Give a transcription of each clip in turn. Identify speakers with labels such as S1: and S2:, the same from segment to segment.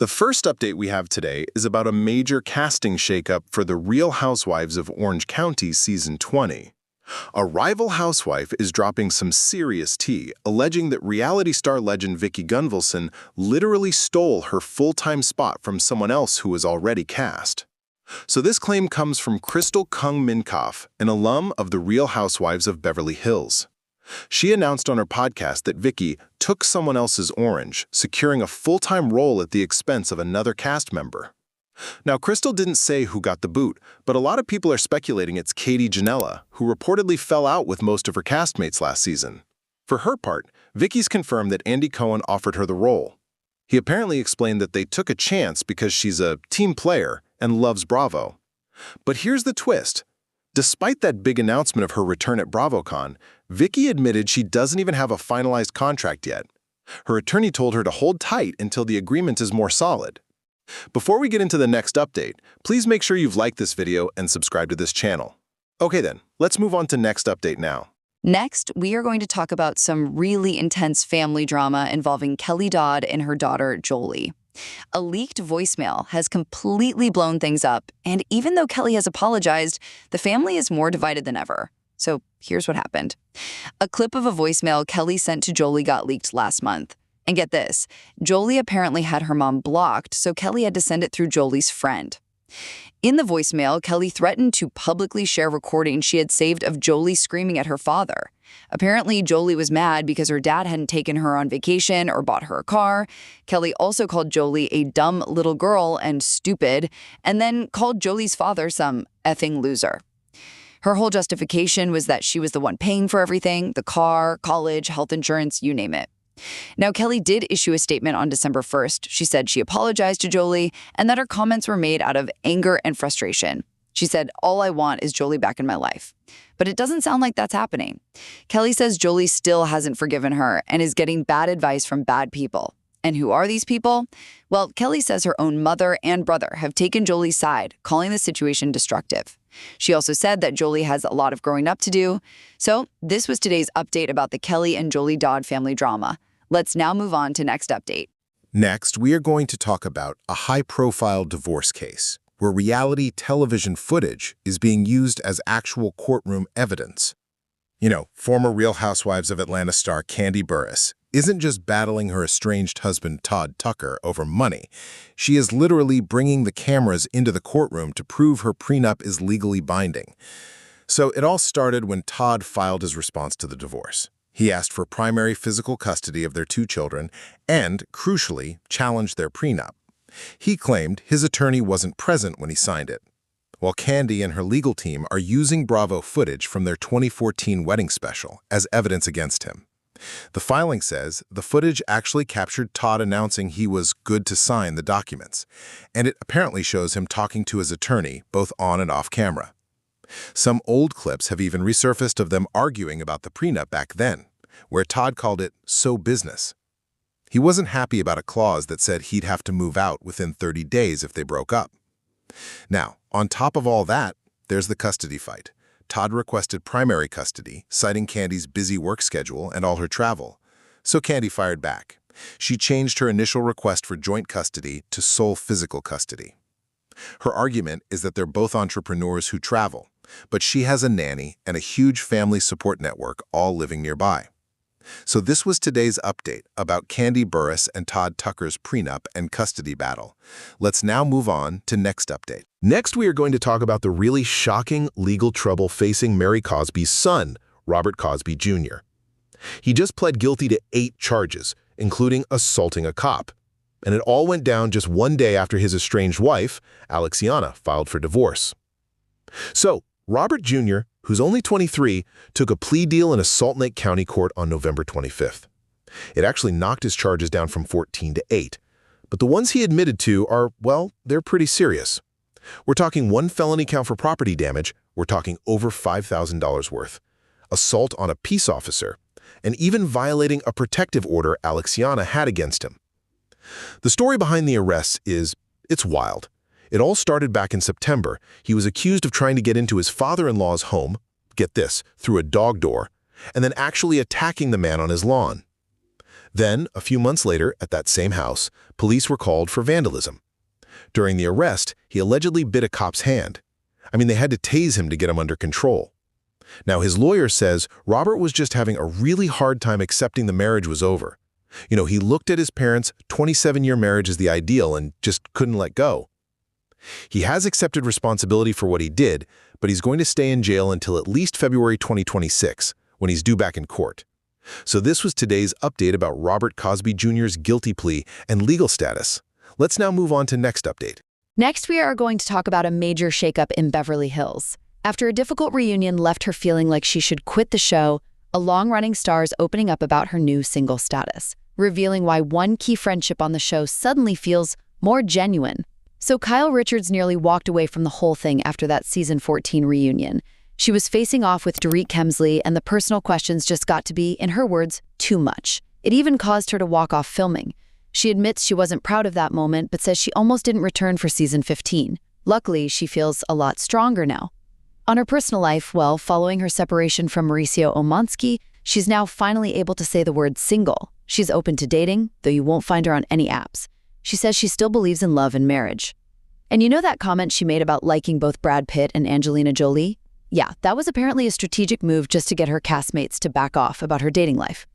S1: The first update we have today is about a major casting shakeup for The Real Housewives of Orange County Season 20. A rival housewife is dropping some serious tea, alleging that reality star legend Vicki Gunvalson literally stole her full-time spot from someone else who was already cast. So this claim comes from Crystal Kung Minkoff, an alum of The Real Housewives of Beverly Hills. She announced on her podcast that Vicki took someone else's orange, securing a full-time role at the expense of another cast member. Now, Crystal didn't say who got the boot, but a lot of people are speculating it's Katie Janela, who reportedly fell out with most of her castmates last season. For her part, Vicki's confirmed that Andy Cohen offered her the role. He apparently explained that they took a chance because she's a team player and loves Bravo. But here's the twist. Despite that big announcement of her return at BravoCon, Vicki admitted she doesn't even have a finalized contract yet. Her attorney told her to hold tight until the agreement is more solid. Before we get into the next update, please make sure you've liked this video and subscribed to this channel. Okay then, let's move on to next update now.
S2: Next, we are going to talk about some really intense family drama involving Kelly Dodd and her daughter, Jolie. A leaked voicemail has completely blown things up, and even though Kelly has apologized, the family is more divided than ever. So here's what happened. A clip of a voicemail Kelly sent to Jolie got leaked last month. And get this, Jolie apparently had her mom blocked, so Kelly had to send it through Jolie's friend. In the voicemail, Kelly threatened to publicly share recordings she had saved of Jolie screaming at her father. Apparently, Jolie was mad because her dad hadn't taken her on vacation or bought her a car. Kelly also called Jolie a dumb little girl and stupid, and then called Jolie's father some effing loser. Her whole justification was that she was the one paying for everything, the car, college, health insurance, you name it. Now, Kelly did issue a statement on December 1st. She said she apologized to Jolie and that her comments were made out of anger and frustration. She said, "All I want is Jolie back in my life." But it doesn't sound like that's happening. Kelly says Jolie still hasn't forgiven her and is getting bad advice from bad people. And who are these people? Well, Kelly says her own mother and brother have taken Jolie's side, calling the situation destructive. She also said that Jolie has a lot of growing up to do. So this was today's update about the Kelly and Jolie Dodd family drama. Let's now move on to next update.
S3: Next, we are going to talk about a high-profile divorce case where reality television footage is being used as actual courtroom evidence. You know, former Real Housewives of Atlanta star Kandi Burruss isn't just battling her estranged husband Todd Tucker over money. She is literally bringing the cameras into the courtroom to prove her prenup is legally binding. So it all started when Todd filed his response to the divorce. He asked for primary physical custody of their 2 children and, crucially, challenged their prenup. He claimed his attorney wasn't present when he signed it, while Kandi and her legal team are using Bravo footage from their 2014 wedding special as evidence against him. The filing says the footage actually captured Todd announcing he was good to sign the documents, and it apparently shows him talking to his attorney both on and off camera. Some old clips have even resurfaced of them arguing about the prenup back then, where Todd called it "so business." He wasn't happy about a clause that said he'd have to move out within 30 days if they broke up. Now, on top of all that, there's the custody fight. Todd requested primary custody, citing Kandi's busy work schedule and all her travel. So Kandi fired back. She changed her initial request for joint custody to sole physical custody. Her argument is that they're both entrepreneurs who travel, but she has a nanny and a huge family support network all living nearby. So this was today's update about Kandi Burruss and Todd Tucker's prenup and custody battle. Let's now move on to next update.
S4: Next, we are going to talk about the really shocking legal trouble facing Mary Cosby's son, Robert Cosby Jr. He just pled guilty to 8 charges, including assaulting a cop. And it all went down just one day after his estranged wife, Alexiana, filed for divorce. So, Robert Jr., who's only 23, took a plea deal in a Salt Lake County court on November 25th. It actually knocked his charges down from 14 to 8. But the ones he admitted to are, well, they're pretty serious. We're talking 1 felony count for property damage, we're talking over $5,000 worth, assault on a peace officer, and even violating a protective order Alexiana had against him. The story behind the arrests it's wild. It all started back in September. He was accused of trying to get into his father-in-law's home, get this, through a dog door, and then actually attacking the man on his lawn. Then, a few months later, at that same house, police were called for vandalism. During the arrest, he allegedly bit a cop's hand. They had to tase him to get him under control. Now, his lawyer says Robert was just having a really hard time accepting the marriage was over. He looked at his parents' 27-year marriage as the ideal and just couldn't let go. He has accepted responsibility for what he did, but he's going to stay in jail until at least February 2026, when he's due back in court. So this was today's update about Robert Cosby Jr.'s guilty plea and legal status. Let's now move on to next update.
S2: Next, we are going to talk about a major shakeup in Beverly Hills. After a difficult reunion left her feeling like she should quit the show, a long-running star is opening up about her new single status, revealing why one key friendship on the show suddenly feels more genuine. So Kyle Richards nearly walked away from the whole thing after that season 14 reunion. She was facing off with Dorit Kemsley, and the personal questions just got to be, in her words, too much. It even caused her to walk off filming. She admits she wasn't proud of that moment, but says she almost didn't return for season 15. Luckily, she feels a lot stronger now. On her personal life, well, following her separation from Mauricio Omansky, she's now finally able to say the word single. She's open to dating, though you won't find her on any apps. She says she still believes in love and marriage. And you know that comment she made about liking both Brad Pitt and Angelina Jolie? Yeah, that was apparently a strategic move just to get her castmates to back off about her dating life.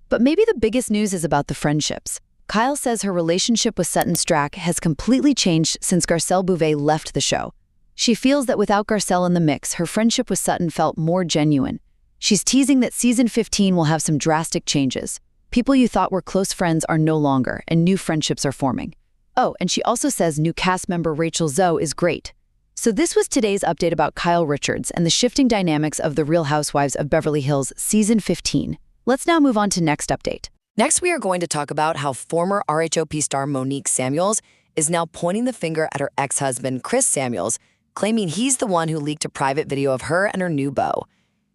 S2: But maybe the biggest news is about the friendships. Kyle says her relationship with Sutton Strack has completely changed since Garcelle Bouvet left the show. She feels that without Garcelle in the mix, her friendship with Sutton felt more genuine. She's teasing that season 15 will have some drastic changes. People you thought were close friends are no longer, and new friendships are forming. Oh, and she also says new cast member Rachel Zoe is great. So this was today's update about Kyle Richards and the shifting dynamics of The Real Housewives of Beverly Hills season 15. Let's now move on to next update.
S5: Next, we are going to talk about how former RHOP star Monique Samuels is now pointing the finger at her ex-husband, Chris Samuels, claiming he's the one who leaked a private video of her and her new beau.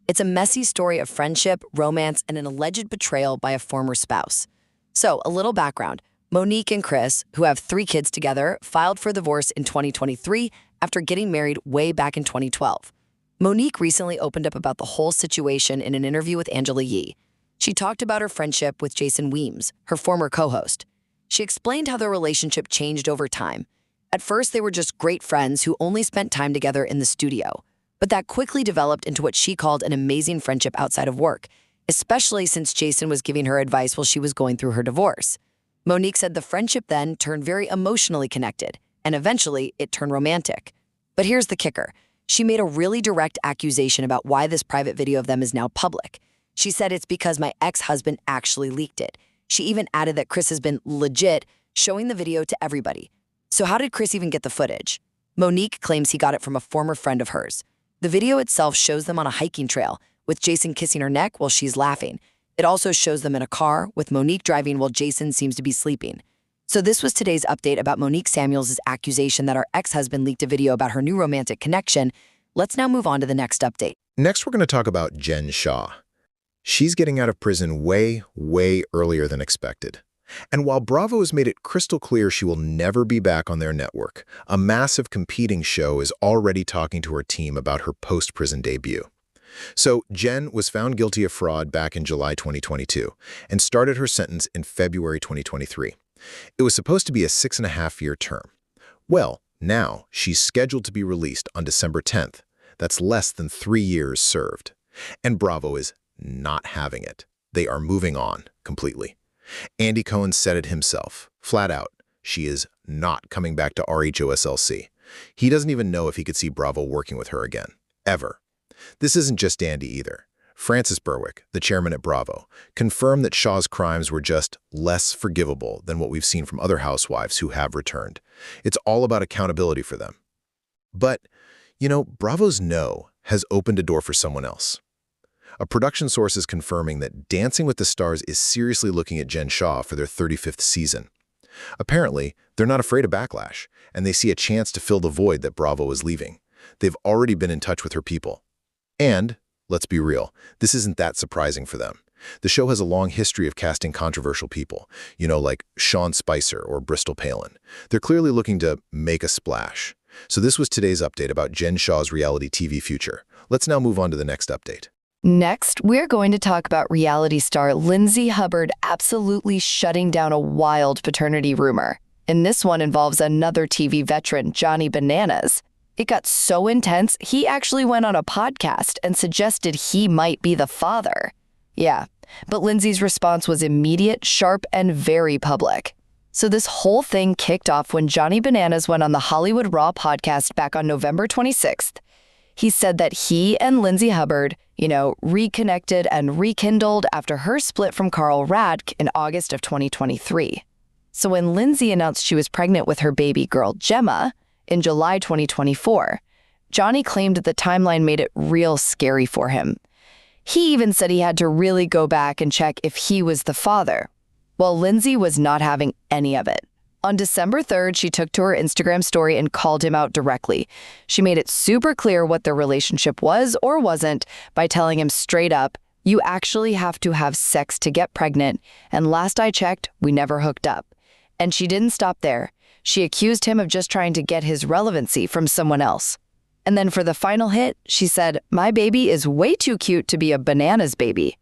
S5: It's a messy story of friendship, romance, and an alleged betrayal by a former spouse. So, a little background. Monique and Chris, who have 3 kids together, filed for divorce in 2023 after getting married way back in 2012. Monique recently opened up about the whole situation in an interview with Angela Yee. She talked about her friendship with Jason Weems, her former co-host. She explained how their relationship changed over time. At first, they were just great friends who only spent time together in the studio. But that quickly developed into what she called an amazing friendship outside of work, especially since Jason was giving her advice while she was going through her divorce. Monique said the friendship then turned very emotionally connected, and eventually it turned romantic. But here's the kicker. She made a really direct accusation about why this private video of them is now public. She said it's because my ex-husband actually leaked it. She even added that Chris has been legit showing the video to everybody. So how did Chris even get the footage? Monique claims he got it from a former friend of hers. The video itself shows them on a hiking trail, with Jason kissing her neck while she's laughing. It also shows them in a car, with Monique driving while Jason seems to be sleeping. So this was today's update about Monique Samuels' accusation that her ex-husband leaked a video about her new romantic connection. Let's now move on to the next update.
S3: Next, we're going to talk about Jen Shah. She's getting out of prison way, way earlier than expected. And while Bravo has made it crystal clear she will never be back on their network, a massive competing show is already talking to her team about her post-prison debut. So Jen was found guilty of fraud back in July 2022 and started her sentence in February 2023. It was supposed to be a 6.5-year term. Well, now she's scheduled to be released on December 10th. That's less than 3 years served. And Bravo is not having it. They are moving on completely. Andy Cohen said it himself, flat out. She is not coming back to RHOSLC. He doesn't even know if he could see Bravo working with her again, ever. This isn't just Andy either. Francis Berwick, the chairman at Bravo, confirmed that Shah's crimes were just less forgivable than what we've seen from other housewives who have returned. It's all about accountability for them. But, Bravo's no has opened a door for someone else. A production source is confirming that Dancing with the Stars is seriously looking at Jen Shah for their 35th season. Apparently, they're not afraid of backlash, and they see a chance to fill the void that Bravo is leaving. They've already been in touch with her people. And, let's be real, this isn't that surprising for them. The show has a long history of casting controversial people, like Sean Spicer or Bristol Palin. They're clearly looking to make a splash. So this was today's update about Jen Shah's reality TV future. Let's now move on to the next update.
S5: Next, we're going to talk about reality star Lindsay Hubbard absolutely shutting down a wild paternity rumor. And this one involves another TV veteran, Johnny Bananas. It got so intense, he actually went on a podcast and suggested he might be the father. Yeah, but Lindsay's response was immediate, sharp, and very public. So this whole thing kicked off when Johnny Bananas went on the Hollywood Raw podcast back on November 26th. He said that he and Lindsay Hubbard, reconnected and rekindled after her split from Carl Radke in August of 2023. So when Lindsay announced she was pregnant with her baby girl, Gemma, in July 2024, Johnny claimed that the timeline made it real scary for him. He even said he had to really go back and check if he was the father. Well, Lindsay was not having any of it. On December 3rd, she took to her Instagram story and called him out directly. She made it super clear what their relationship was or wasn't by telling him straight up, "You actually have to have sex to get pregnant, and last I checked, we never hooked up." And she didn't stop there. She accused him of just trying to get his relevancy from someone else. And then for the final hit, she said, "My baby is way too cute to be a bananas baby."